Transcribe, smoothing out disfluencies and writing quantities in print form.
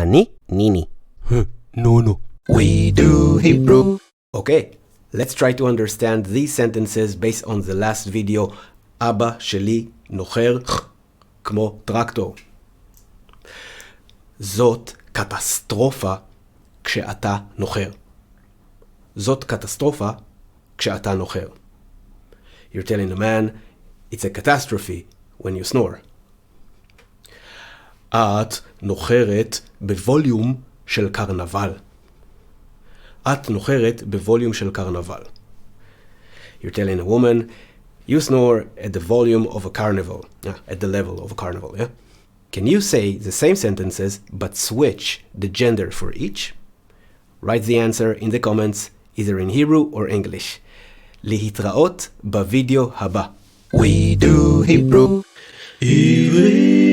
אני ניני. No. We do Hebrew. Okay, let's try to understand these sentences based on the last video. אבא שלי נוחר כמו טרקטור. זאת קטסטרופה כשאתה נוחר. זאת קטסטרופה כשאתה נוחר. You're telling a man, it's a catastrophe when you snore. את נוחרת בווליום של קרנבל. את נוחרת בווליום של קרנבל. You're telling a woman, you snore at the volume of a carnival. At the level of a carnival, yeah? Can you say the same sentences but switch the gender for each? Write the answer in the comments, either in Hebrew or English. להתראות בווידאו הבא. We do Hebrew. עברית.